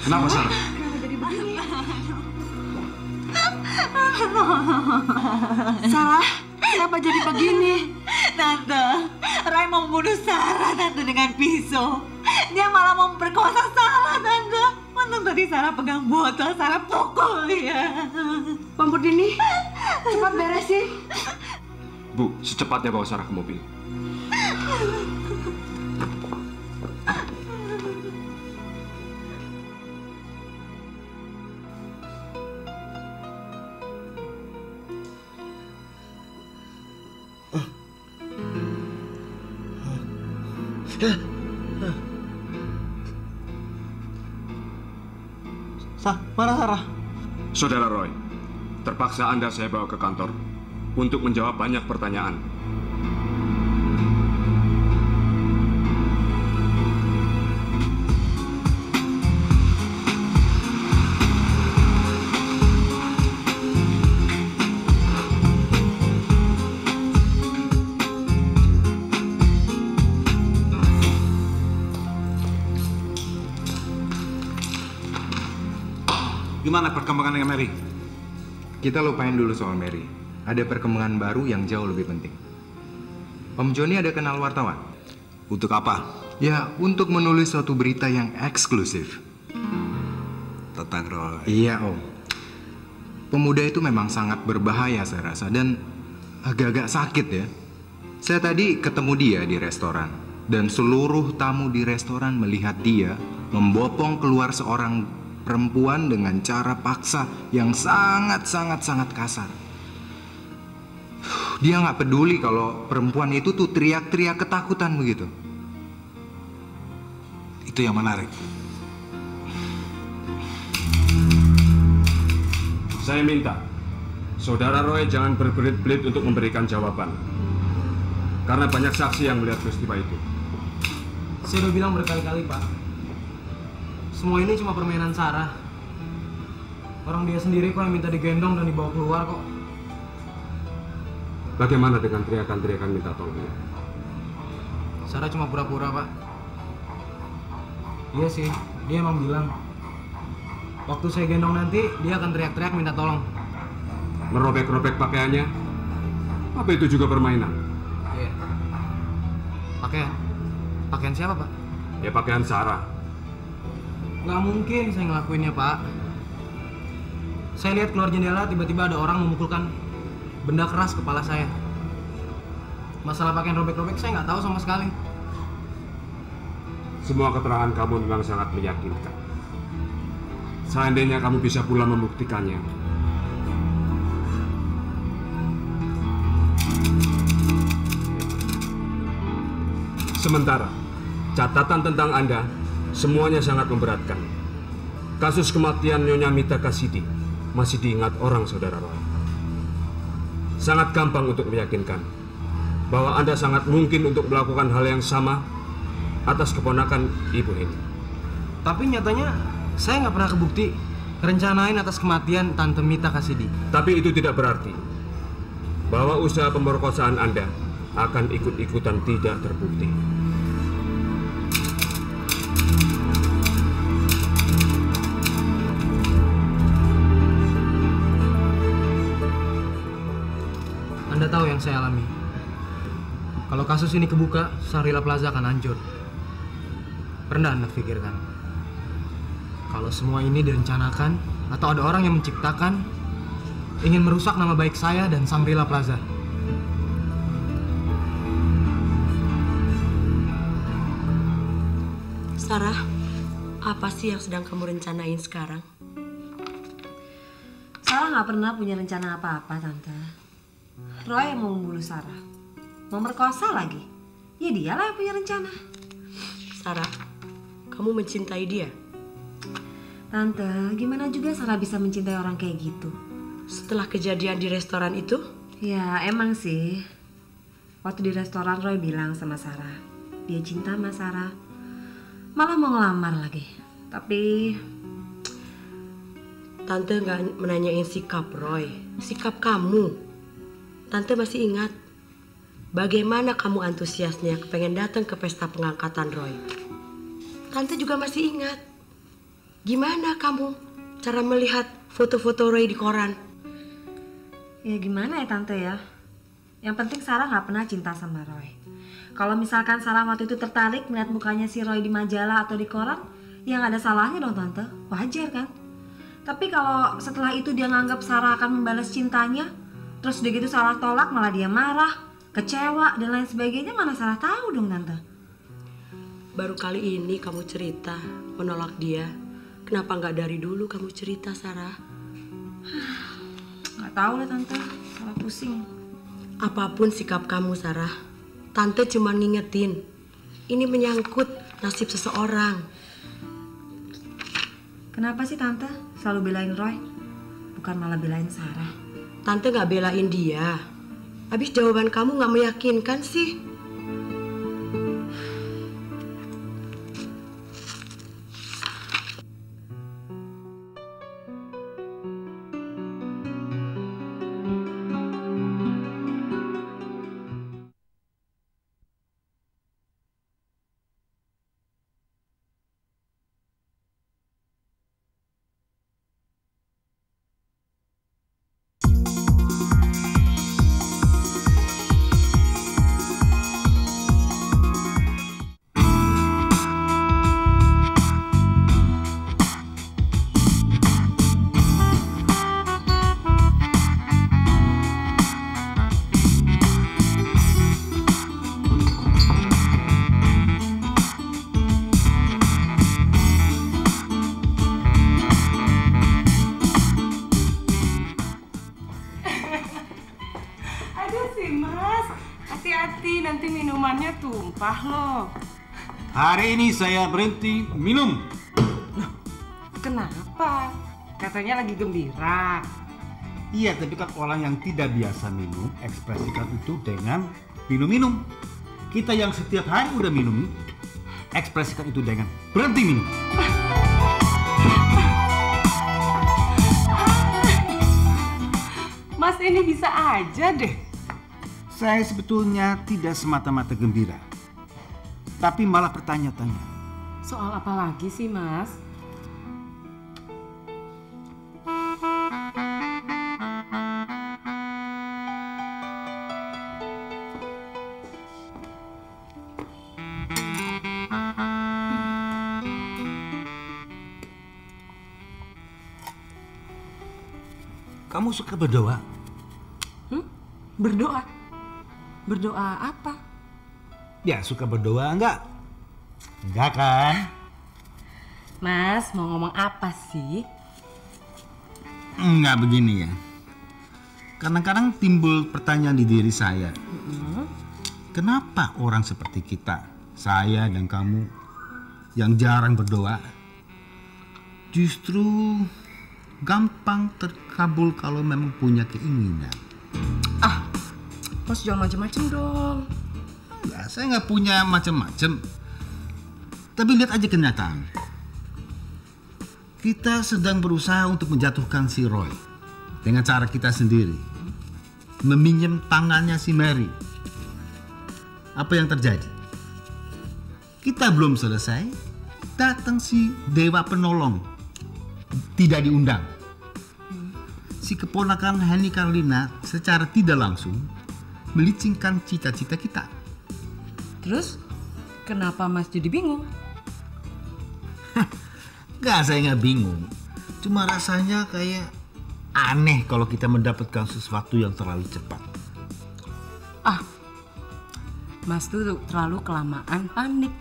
Kenapa, Sarah? Kenapa jadi begini? Sarah, kenapa jadi begini? Tante, Roy mau membunuh Sarah, Tante, dengan pisau. Dia malah mau memperkosa Sarah, Tante. Untung tadi Sarah pegang botol, Sarah pukul dia. Pampurdini, cepat beresin. Bu, secepatnya bawa Sarah ke mobil. Mana Sarah? Saudara Roy, terpaksa Anda saya bawa ke kantor untuk menjawab banyak pertanyaan. Gimana perkembangan dengan Mary? Kita lupain dulu soal Mary. Ada perkembangan baru yang jauh lebih penting. Om Joni ada kenal wartawan? Untuk apa? Ya, untuk menulis suatu berita yang eksklusif. Tentang Roy. Iya, Om. Pemuda itu memang sangat berbahaya saya rasa dan agak-agak sakit ya. Saya tadi ketemu dia di restoran dan seluruh tamu di restoran melihat dia membopong keluar seorang perempuan dengan cara paksa yang sangat kasar. Dia nggak peduli kalau perempuan itu tuh teriak-teriak ketakutan begitu. Itu yang menarik. Saya minta, Saudara Roy jangan berbelit-belit untuk memberikan jawaban. Karena banyak saksi yang melihat peristiwa itu. Saya udah bilang berkali-kali, Pak. Semua ini cuma permainan Sarah. Orang dia sendiri kok yang minta digendong dan dibawa keluar kok. Bagaimana dengan teriakan-teriakan minta tolong? Sarah cuma pura-pura, Pak. Iya sih, dia emang bilang waktu saya gendong nanti dia akan teriak-teriak minta tolong. Merobek-robek pakaiannya? Apa itu juga permainan? Iya. Pakaian siapa, Pak? Ya pakaian Sarah. Nggak mungkin saya ngelakuinnya, Pak. Saya lihat keluar jendela tiba-tiba ada orang memukulkan benda keras kepala saya. Masalah pakaian robek-robek saya nggak tahu sama sekali. Semua keterangan kamu memang sangat meyakinkan. Seandainya kamu bisa pula membuktikannya. Sementara, catatan tentang Anda semuanya sangat memberatkan. Kasus kematian Nyonya Mita Kasidi masih diingat orang Saudara Roy. Sangat gampang untuk meyakinkan bahwa Anda sangat mungkin untuk melakukan hal yang sama atas keponakan Ibu ini. Tapi nyatanya saya nggak pernah kebukti rencanain atas kematian Tante Mita Kasidi. Tapi itu tidak berarti bahwa usaha pemerkosaan Anda akan ikut-ikutan tidak terbukti. Anda tahu yang saya alami. Kalau kasus ini kebuka, Shangri-La Plaza akan hancur. Pernah Anda pikirkan? Kalau semua ini direncanakan atau ada orang yang menciptakan ingin merusak nama baik saya dan Shangri-La Plaza. Sarah, apa sih yang sedang kamu rencanain sekarang? Sarah nggak pernah punya rencana apa-apa, Tante. Roy yang mau membunuh Sarah, mau merkosa lagi. Ya dialah yang punya rencana. Sarah, kamu mencintai dia? Tante, gimana juga Sarah bisa mencintai orang kayak gitu? Setelah kejadian di restoran itu? Ya emang sih. Waktu di restoran Roy bilang sama Sarah, dia cinta sama Sarah. Malah mau ngelamar lagi. Tapi Tante nggak menanyain sikap Roy, sikap kamu. Tante masih ingat bagaimana kamu antusiasnya pengen datang ke pesta pengangkatan Roy. Tante juga masih ingat Gimana kamu cara melihat foto-foto Roy di koran? Ya gimana ya Tante ya? Yang penting Sarah nggak pernah cinta sama Roy. Kalau misalkan Sarah waktu itu tertarik melihat mukanya si Roy di majalah atau di koran, ya nggak ada salahnya dong Tante, wajar kan? Tapi kalau setelah itu dia nganggap Sarah akan membalas cintanya, terus udah gitu Sarah tolak malah dia marah, kecewa dan lain sebagainya, mana Sarah tahu dong Tante. Baru kali ini kamu cerita menolak dia. Kenapa nggak dari dulu kamu cerita, Sarah? Nggak tahu lah Tante, Sarah pusing. Apapun sikap kamu, Sarah, Tante cuma ngingetin. Ini menyangkut nasib seseorang. Kenapa sih Tante selalu belain Roy? Bukan malah belain Sarah. Tante nggak belain dia. Habis jawaban kamu nggak meyakinkan sih. Hati-hati, nanti minumannya tumpah loh. Hari ini saya berhenti minum. Kenapa? Katanya lagi gembira. Iya, tapi kan orang yang tidak biasa minum, ekspresikan itu dengan minum-minum. Kita yang setiap hari udah minum, ekspresikan itu dengan berhenti minum. Mas ini bisa aja deh. Saya sebetulnya tidak semata-mata gembira, tapi malah bertanya-tanya. Soal apa lagi sih, Mas? Kamu suka berdoa? Berdoa? Berdoa apa? Ya, suka berdoa enggak? Enggak kan? Mas, mau ngomong apa sih? Enggak, begini ya. Kadang-kadang timbul pertanyaan di diri saya. Kenapa orang seperti kita, saya dan kamu, yang jarang berdoa, justru gampang terkabul kalau memang punya keinginan? Mas jangan macem-macem dong. Enggak, saya nggak punya macam-macam. Tapi lihat aja kenyataan. Kita sedang berusaha untuk menjatuhkan si Roy dengan cara kita sendiri. Meminjam tangannya si Mary. Apa yang terjadi? Kita belum selesai, datang si Dewa Penolong. Tidak diundang. Si keponakan Henny Carlina secara tidak langsung melicingkan cita-cita kita. Terus, kenapa Mas jadi bingung? Enggak, saya nggak bingung. Cuma rasanya kayak aneh kalau kita mendapatkan sesuatu yang terlalu cepat. Mas tuh terlalu kelamaan panik.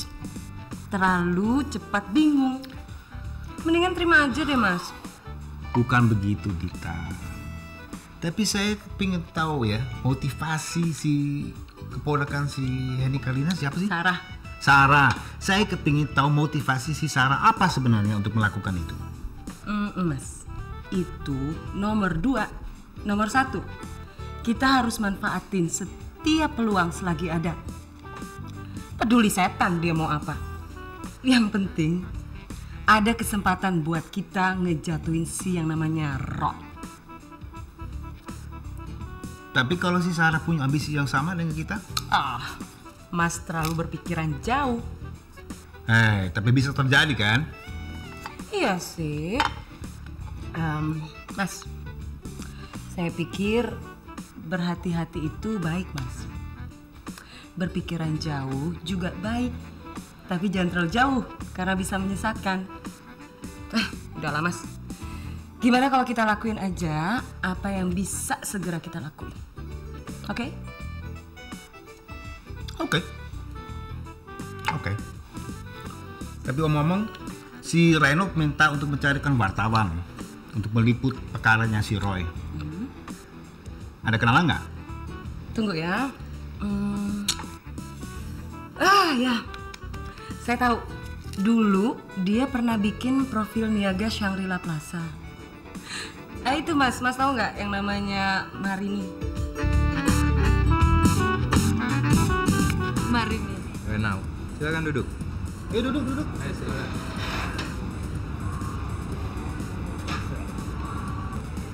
Terlalu cepat bingung. Mendingan terima aja deh, Mas. Bukan begitu, Dita. Tapi saya pengen tahu ya, motivasi si keponakan si Henny Carlina siapa sih? Sarah. Saya kepingin tahu motivasi si Sarah apa sebenarnya untuk melakukan itu. Mas, itu nomor 2. Nomor 1, kita harus manfaatin setiap peluang selagi ada. Peduli setan dia mau apa. Yang penting ada kesempatan buat kita ngejatuhin si yang namanya Roy. Tapi kalau si Sarah punya ambisi yang sama dengan kita? Mas terlalu berpikiran jauh. Tapi bisa terjadi kan? Iya sih. Mas, saya pikir berhati-hati itu baik, Mas. Berpikiran jauh juga baik, tapi jangan terlalu jauh karena bisa menyesatkan. Udahlah, Mas. Gimana kalau kita lakuin aja apa yang bisa segera kita lakuin? Oke? Oke. Tapi omong-omong, si Reno minta untuk mencarikan wartawan untuk meliput perkaranya si Roy. Ada kenalan nggak? Tunggu ya. Ya. Saya tahu. Dulu dia pernah bikin profil niaga Shangri-La Plaza. Itu Mas tahu nggak yang namanya Marini? Marini. Renau. Silakan duduk. Duduk. Ayo silakan.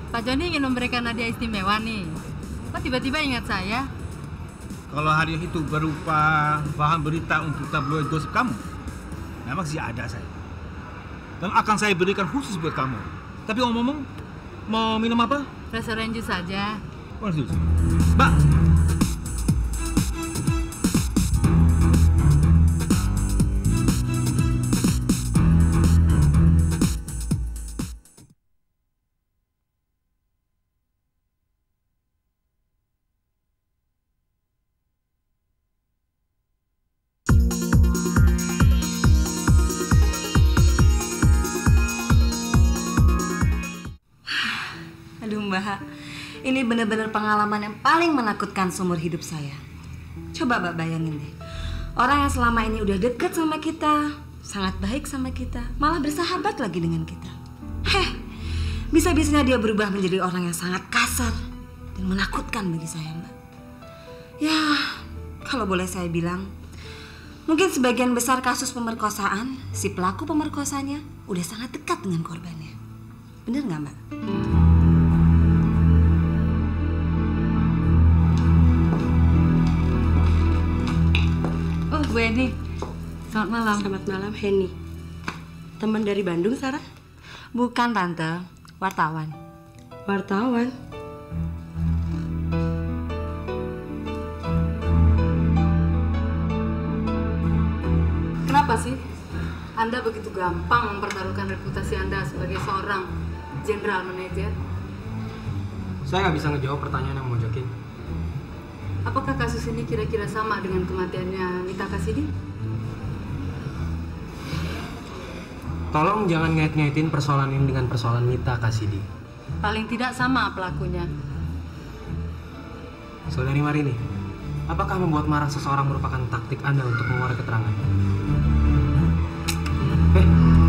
Pak Joni ingin memberikan hadiah istimewa nih. Kok tiba-tiba ingat saya? Kalau hadiah itu berupa bahan berita untuk tabloid gosip kamu, memang sih ada saya. Dan akan saya berikan khusus buat kamu. Tapi omong-omong, mau minum apa? Rasa orange saja. Orange juice. Mbak. Aduh Mbak, ini benar-benar pengalaman yang paling menakutkan seumur hidup saya. Coba Mbak bayangin deh, orang yang selama ini udah deket sama kita, sangat baik sama kita, malah bersahabat lagi dengan kita. Bisa-bisanya dia berubah menjadi orang yang sangat kasar dan menakutkan bagi saya Mbak. Ya, kalau boleh saya bilang, mungkin sebagian besar kasus pemerkosaan, si pelaku pemerkosanya udah sangat dekat dengan korbannya. Bener nggak Mbak? Bu Eni, selamat malam. Selamat malam, Henny. Teman dari Bandung, Sarah? Bukan Tante, wartawan. Wartawan? Kenapa sih Anda begitu gampang mempertaruhkan reputasi Anda sebagai seorang general manager? Saya nggak bisa ngejawab pertanyaan yang mau jokin. Apakah kasus ini kira-kira sama dengan kematiannya Mita Kasidi? Tolong jangan ngait-ngaitin persoalan ini dengan persoalan Mita Kasidi. Paling tidak sama pelakunya. Saudari Marini, apakah membuat marah seseorang merupakan taktik Anda untuk mengeluarkan keterangan?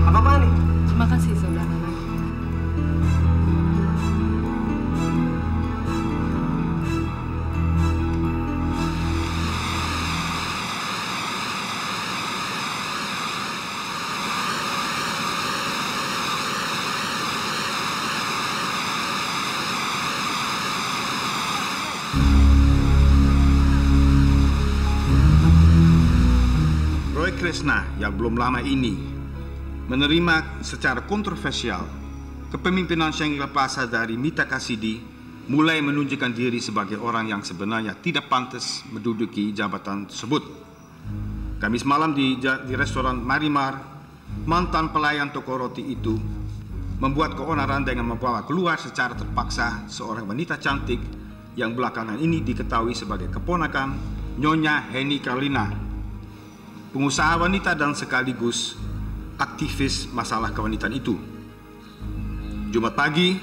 Apa-apaan nih? Terima kasih, Saudara. Roy Kresna yang belum lama ini menerima secara kontroversial kepemimpinan Shangri-La Plaza dari Mita Kasidi, mulai menunjukkan diri sebagai orang yang sebenarnya tidak pantas menduduki jabatan tersebut. Kamis malam di restoran Marimar, mantan pelayan toko roti itu membuat keonaran dengan membawa keluar secara terpaksa seorang wanita cantik yang belakangan ini diketahui sebagai keponakan Nyonya Henny Carlina, pengusaha wanita dan sekaligus aktivis masalah kewanitaan itu. Jumat pagi,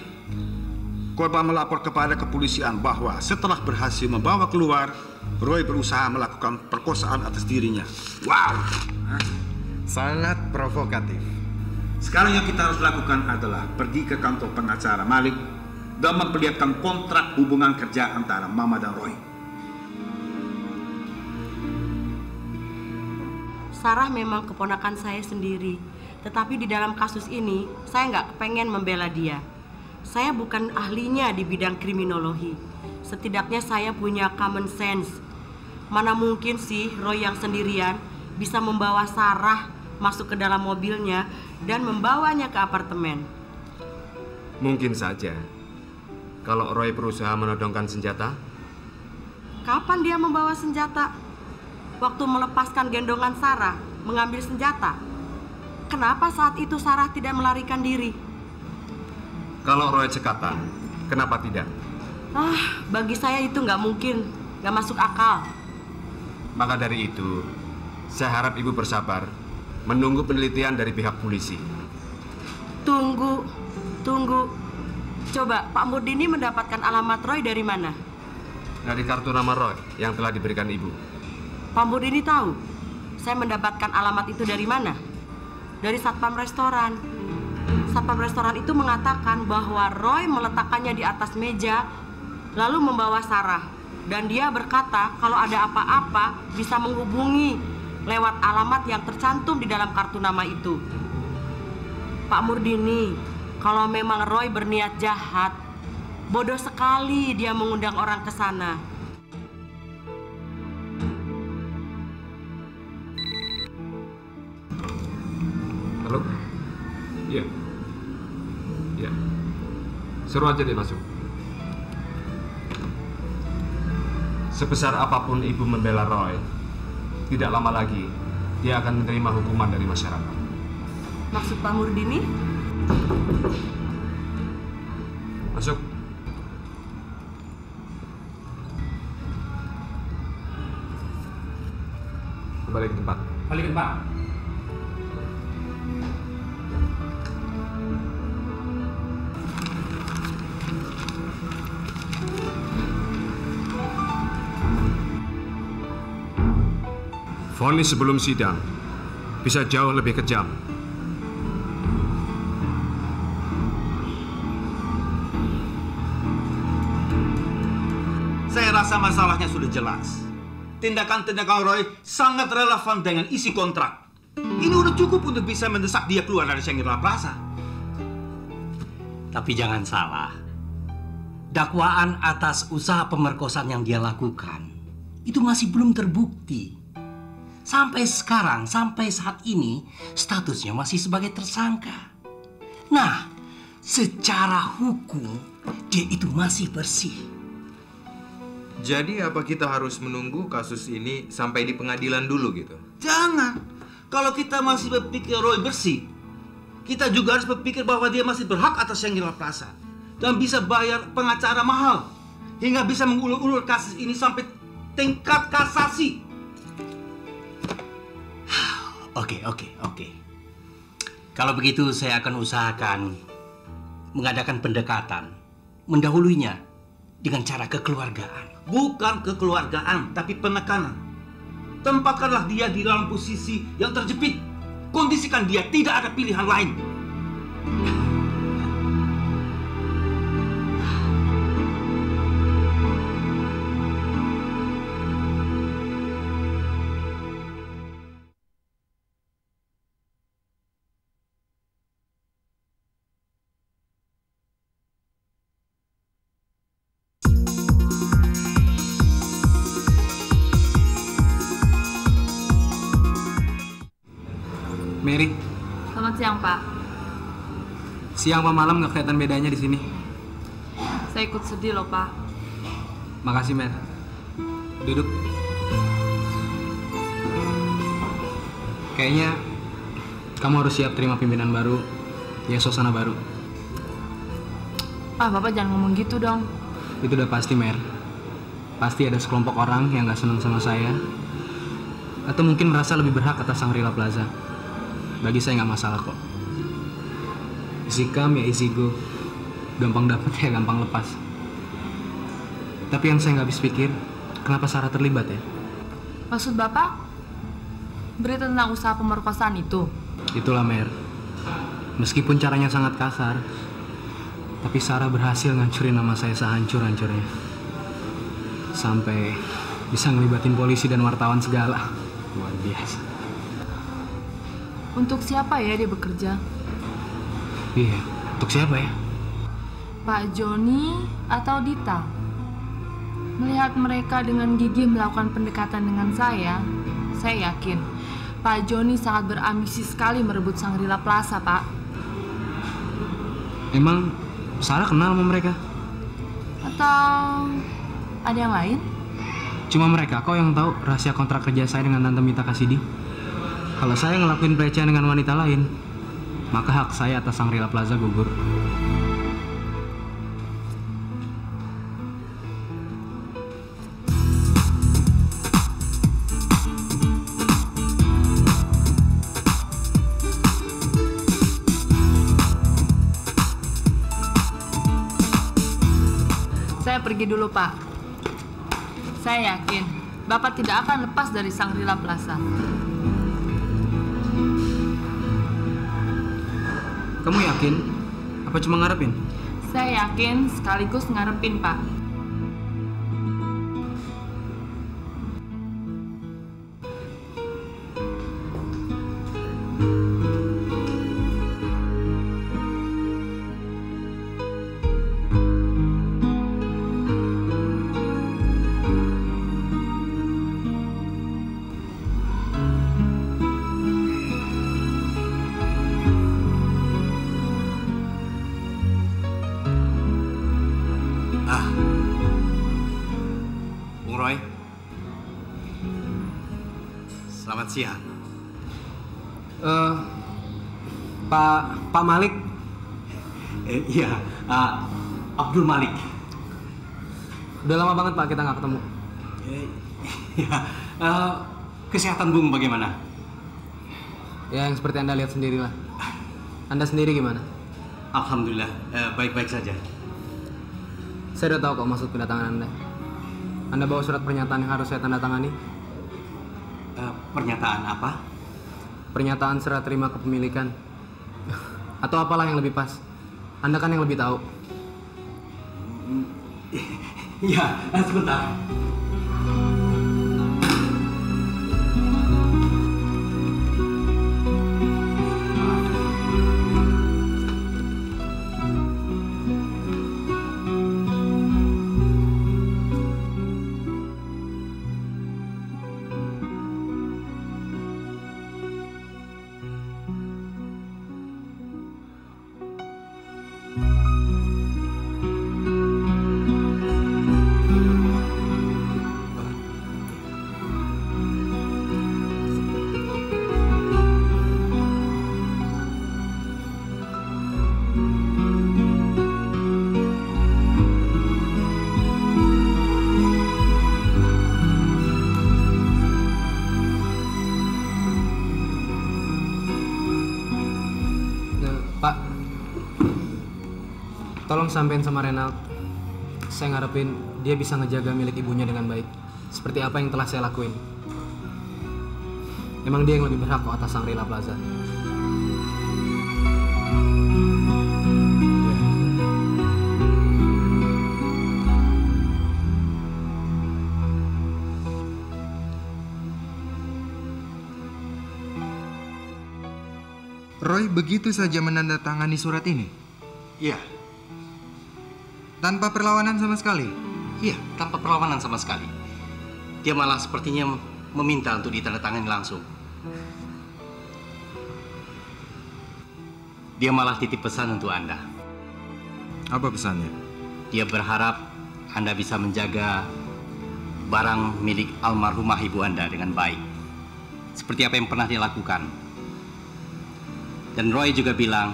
korban melapor kepada kepolisian bahwa setelah berhasil membawa keluar, Roy berusaha melakukan perkosaan atas dirinya. Wow, sangat provokatif. Sekarang yang kita harus lakukan adalah pergi ke kantor pengacara Malik dan memperlihatkan kontrak hubungan kerja antara Mama dan Roy. Sarah memang keponakan saya sendiri. Tetapi di dalam kasus ini, saya nggak kepengen membela dia. Saya bukan ahlinya di bidang kriminologi. Setidaknya saya punya common sense. Mana mungkin sih Roy yang sendirian bisa membawa Sarah masuk ke dalam mobilnya dan membawanya ke apartemen. Mungkin saja. Kalau Roy berusaha menodongkan senjata. Kapan dia membawa senjata? Waktu melepaskan gendongan Sarah, mengambil senjata. Kenapa saat itu Sarah tidak melarikan diri? Kalau Roy cekatan, kenapa tidak? Bagi saya itu nggak mungkin, nggak masuk akal. Maka dari itu, saya harap Ibu bersabar, menunggu penelitian dari pihak polisi. Tunggu. Coba Pak Murdini mendapatkan alamat Roy dari mana? Dari kartu nama Roy yang telah diberikan Ibu. Pak Murdini tahu saya mendapatkan alamat itu dari mana? Dari satpam restoran. Satpam restoran itu mengatakan bahwa Roy meletakkannya di atas meja lalu membawa Sarah. Dan dia berkata kalau ada apa-apa bisa menghubungi lewat alamat yang tercantum di dalam kartu nama itu. Pak Murdini, kalau memang Roy berniat jahat, bodoh sekali dia mengundang orang ke sana. Halo? Iya. Suruh aja dia masuk. Sebesar apapun Ibu membela Roy, tidak lama lagi dia akan menerima hukuman dari masyarakat. Maksud Pak Murdini? Masuk. Balik ke tempat. Balik ke tempat. Vonis sebelum sidang bisa jauh lebih kejam. Saya rasa masalahnya sudah jelas. Tindakan-tindakan Roy sangat relevan dengan isi kontrak. Ini udah cukup untuk bisa mendesak dia keluar dari Shangri-La Plaza. Tapi jangan salah. Dakwaan atas usaha pemerkosaan yang dia lakukan itu masih belum terbukti. Sampai sekarang, sampai saat ini, statusnya masih sebagai tersangka. Nah, secara hukum, dia itu masih bersih. Jadi apa kita harus menunggu kasus ini sampai di pengadilan dulu gitu? Jangan. Kalau kita masih berpikir Roy bersih, kita juga harus berpikir bahwa dia masih berhak atas Shangri-La Plaza. Dan bisa bayar pengacara mahal. Hingga bisa mengulur-ulur kasus ini sampai tingkat kasasi. Oke. Kalau begitu saya akan usahakan mengadakan pendekatan, mendahulunya dengan cara kekeluargaan. Bukan kekeluargaan, tapi penekanan. Tempatkanlah dia di dalam posisi yang terjepit. Kondisikan dia tidak ada pilihan lain. Mary. Selamat siang, Pak. Siang apa malam nggak kelihatan bedanya di sini. Saya ikut sedih loh, Pak. Makasih, Mer. Duduk. Kayaknya kamu harus siap terima pimpinan baru, ya suasana baru. Bapak jangan ngomong gitu dong. Itu udah pasti, Mer. Pasti ada sekelompok orang yang nggak senang sama saya, atau mungkin merasa lebih berhak atas Shangri-La Plaza. Bagi saya nggak masalah kok. Easy come ya easy go. Gampang dapet ya gampang lepas. Tapi yang saya nggak habis pikir, kenapa Sarah terlibat ya? Maksud Bapak? Berita tentang usaha pemerkosaan itu? Itulah, Mer. Meskipun caranya sangat kasar, tapi Sarah berhasil ngancurin nama saya sehancur-hancurnya. Sampai bisa ngelibatin polisi dan wartawan segala. Luar biasa. Untuk siapa ya dia bekerja? Iya, untuk siapa ya? Pak Joni atau Dita? Melihat mereka dengan gigih melakukan pendekatan dengan saya yakin Pak Joni sangat berambisi sekali merebut Shangri-La Plaza, Pak. Emang Sarah kenal sama mereka? Atau ada yang lain? Cuma mereka kok yang tahu rahasia kontrak kerja saya dengan Tante Mita Kasidi. Kalau saya ngelakuin pelecehan dengan wanita lain, maka hak saya atas Shangri-La Plaza gugur. Saya pergi dulu, Pak. Saya yakin Bapak tidak akan lepas dari Shangri-La Plaza. Kamu yakin? Apa cuma ngarepin? Saya yakin sekaligus ngarepin, Pak. Bung Roy, selamat siang. Pak Malik. Iya, Abdul Malik. Udah lama banget Pak kita nggak ketemu. Kesehatan Bung bagaimana? Ya yang seperti Anda lihat sendirilah. Anda sendiri gimana? Alhamdulillah, baik-baik saja. Saya udah tahu kok maksud kedatangan Anda. Anda bawa surat pernyataan yang harus saya tanda tangani. Pernyataan apa? Pernyataan serah terima kepemilikan. Atau apalah yang lebih pas. Anda kan yang lebih tahu. Ya, sebentar. Tolong sampein sama Renald. Saya ngarepin dia bisa ngejaga milik ibunya dengan baik. Seperti apa yang telah saya lakuin. Emang dia yang lebih berhak kok atas Shangri-La Plaza. Roy begitu saja menandatangani surat ini? Iya. Tanpa perlawanan sama sekali? Iya, tanpa perlawanan sama sekali. Dia malah sepertinya meminta untuk ditandatangani langsung. Dia malah titip pesan untuk Anda. Apa pesannya? Dia berharap Anda bisa menjaga barang milik almarhumah ibu Anda dengan baik. Seperti apa yang pernah dia lakukan. Dan Roy juga bilang,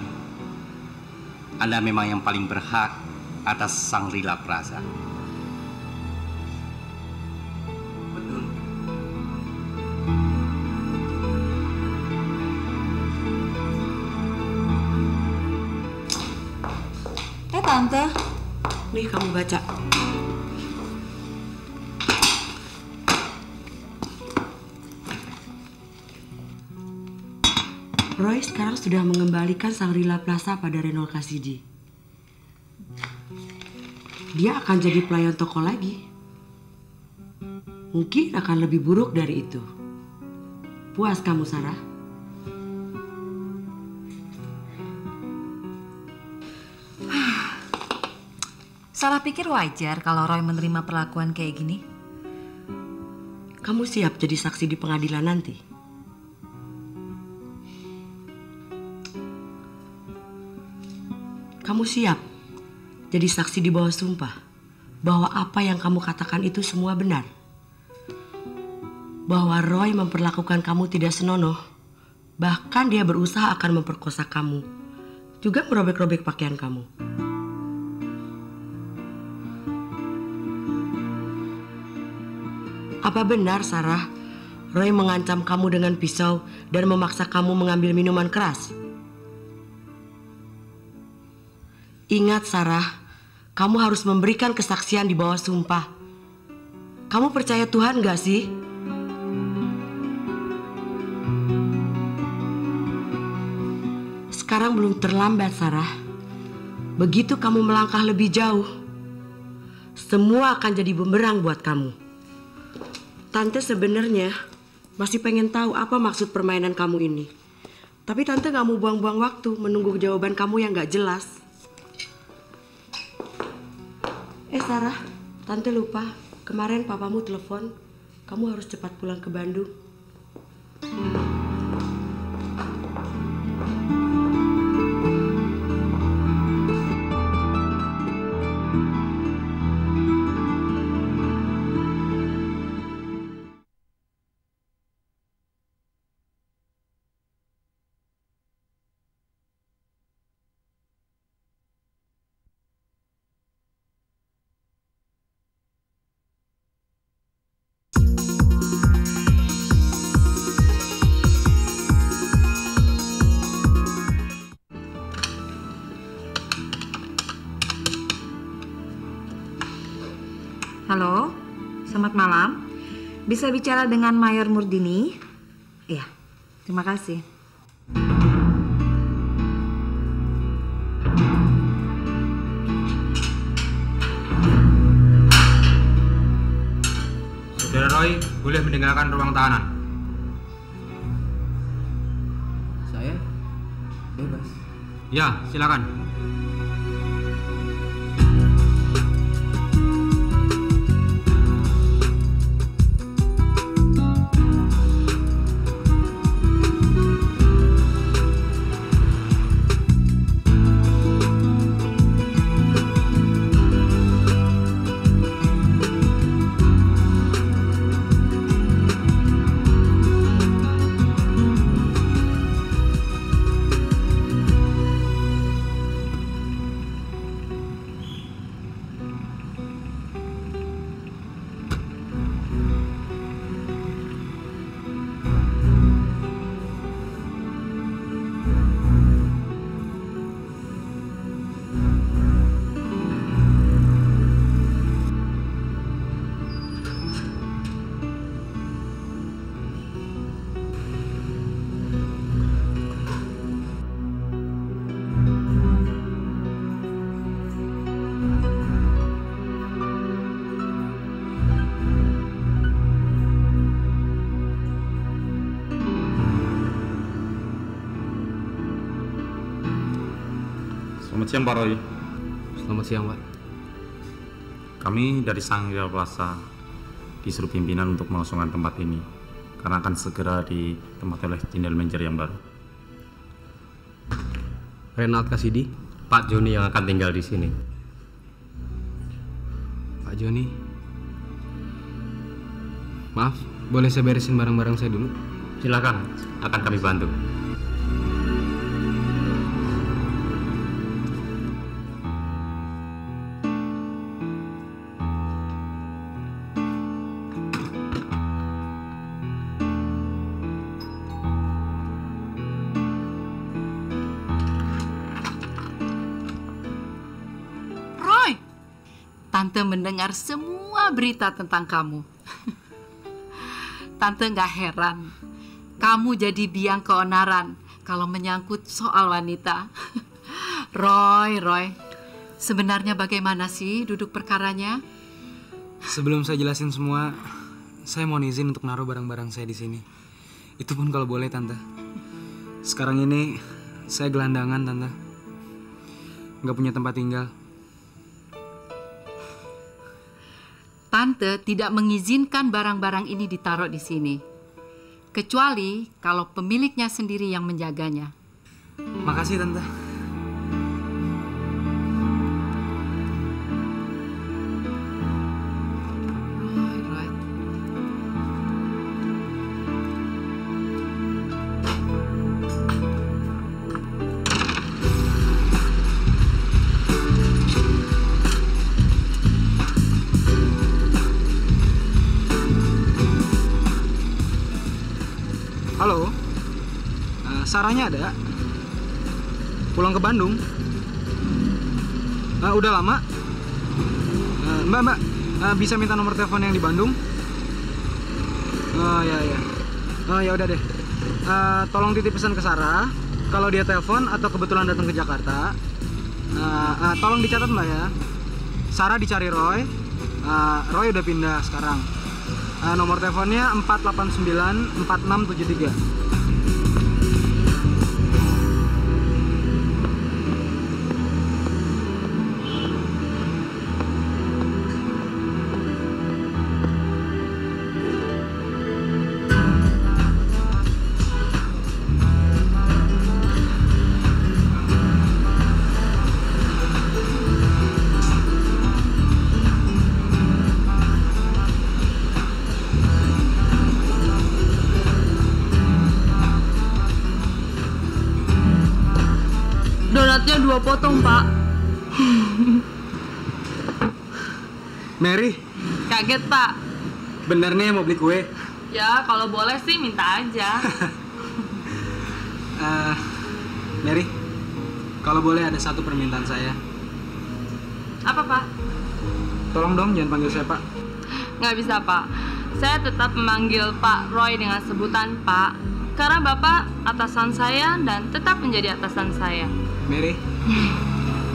Anda memang yang paling berhak atas Shangri-La Plaza. Betul. Tante, nih kamu baca. Roy sekarang sudah mengembalikan Shangri-La Plaza pada Renald Kasidi. Dia akan jadi pelayan toko lagi. Mungkin akan lebih buruk dari itu. Puas kamu, Sarah? Sarah pikir wajar kalau Roy menerima perlakuan kayak gini. Kamu siap jadi saksi di pengadilan nanti? Kamu siap jadi saksi di bawah sumpah bahwa apa yang kamu katakan itu semua benar? Bahwa Roy memperlakukan kamu tidak senonoh, bahkan dia berusaha akan memperkosa kamu, juga merobek-robek pakaian kamu. Apa benar, Sarah, Roy mengancam kamu dengan pisau dan memaksa kamu mengambil minuman keras? Ingat, Sarah, kamu harus memberikan kesaksian di bawah sumpah. Kamu percaya Tuhan gak sih? Sekarang belum terlambat, Sarah. Begitu kamu melangkah lebih jauh, semua akan jadi bumerang buat kamu. Tante sebenarnya masih pengen tahu apa maksud permainan kamu ini. Tapi Tante gak mau buang-buang waktu menunggu jawaban kamu yang gak jelas. Sarah, Tante lupa. Kemarin papamu telepon. Kamu harus cepat pulang ke Bandung. Halo, selamat malam. Bisa bicara dengan Mayor Murdini? Iya, terima kasih. Saudara Roy boleh meninggalkan ruang tahanan. Saya bebas. Ya, silakan. Selamat siang Pak Roy. Selamat siang Pak. Kami dari Shangri-La Plaza disuruh pimpinan untuk mengosongkan tempat ini karena akan segera ditempati oleh general manager yang baru. Renald Kasidi, Pak Joni yang akan tinggal di sini. Pak Joni, maaf, boleh saya beresin barang-barang saya dulu? Silakan, akan kami bantu. Tante mendengar semua berita tentang kamu. Tante gak heran kamu jadi biang keonaran kalau menyangkut soal wanita. Roy, sebenarnya bagaimana sih duduk perkaranya? Sebelum saya jelasin semua, saya mohon izin untuk naruh barang-barang saya di sini. Itu pun kalau boleh, Tante. Sekarang ini saya gelandangan, Tante. Nggak punya tempat tinggal. Tante tidak mengizinkan barang-barang ini ditaruh di sini. Kecuali kalau pemiliknya sendiri yang menjaganya. Makasih, Tante. Sarahnya ada. Pulang ke Bandung. Udah lama. Mbak, bisa minta nomor telepon yang di Bandung? Oh ya. Oh ya udah deh. Tolong titip pesan ke Sarah. Kalau dia telepon atau kebetulan datang ke Jakarta, tolong dicatat Mbak ya. Sarah dicari Roy. Roy udah pindah sekarang. Nomor teleponnya 489 4673. Donatnya 2 potong, Pak. Mary, Kaget, Pak. bener nih mau beli kue? Ya, kalau boleh sih minta aja. Mary, kalau boleh ada satu permintaan saya. Apa, Pak? Tolong dong jangan panggil saya Pak. Nggak bisa, Pak. Saya tetap memanggil Pak Roy dengan sebutan Pak. Karena Bapak atasan saya dan tetap menjadi atasan saya. Mary,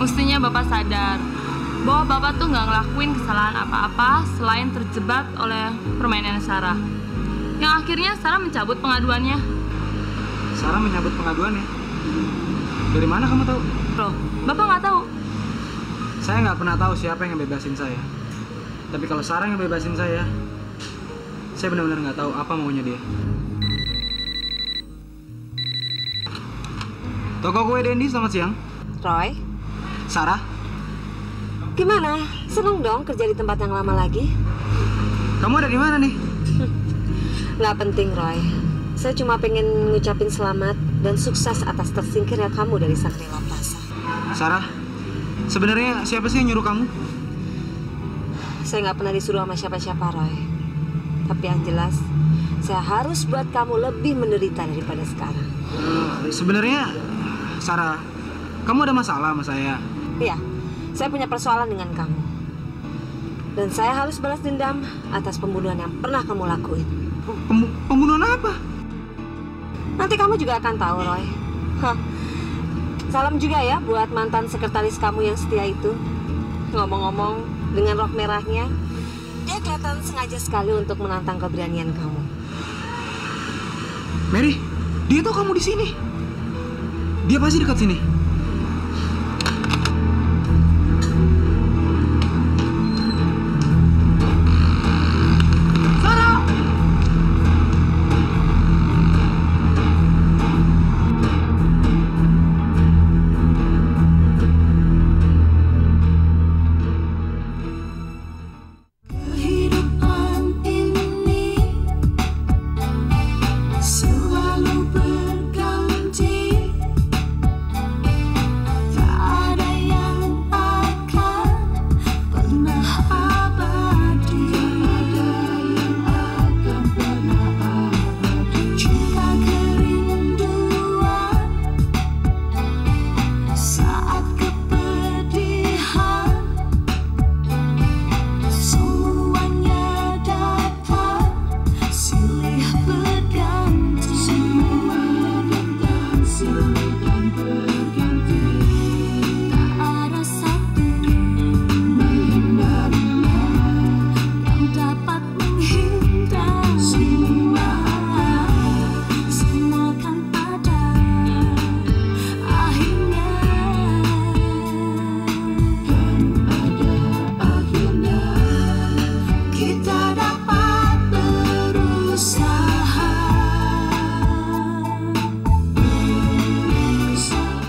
Mestinya Bapak sadar bahwa Bapak tuh nggak ngelakuin kesalahan apa-apa selain terjebak oleh permainan Sarah. Yang akhirnya Sarah mencabut pengaduannya. Sarah menyambut pengaduannya? Dari mana kamu tahu? Loh, Bapak nggak tahu? Saya nggak pernah tahu siapa yang ngebebasin saya. Tapi kalau Sarah yang ngebebasin saya benar-benar nggak tahu apa maunya dia. Toko kue Dendi, selamat siang. Roy, Sarah, gimana? Seneng dong kerja di tempat yang lama lagi? kamu ada di mana nih? Nggak penting, Roy. Saya cuma pengen ngucapin selamat dan sukses atas tersingkirnya kamu dari Shangri-La Plaza. Sarah, sebenarnya siapa sih yang nyuruh kamu? Saya nggak pernah disuruh sama siapa-siapa, Roy. Tapi yang jelas, saya harus buat kamu lebih menderita daripada sekarang. Sebenarnya, Sarah, kamu ada masalah sama saya? Iya, saya punya persoalan dengan kamu. Dan saya harus balas dendam atas pembunuhan yang pernah kamu lakuin. Pembunuhan apa? Nanti kamu juga akan tahu, Roy. Salam juga ya buat mantan sekretaris kamu yang setia itu. Ngomong-ngomong, dengan rok merahnya, dia kelihatan sengaja sekali untuk menantang keberanian kamu. Mary, dia tahu kamu di sini. Dia pasti dekat sini. Sarah! Kehidupan ini selalu berganti. Tak ada yang akan pernah abadi. Cinta kerinduan saat kepedihan, semuanya datang silih berganti. Silih dan berganti. Tak ada satu menghindarinya yang dapat menghindar. Semua kan ada akhirnya. Dan pada akhirnya kita dapat berusaha. Berusaha.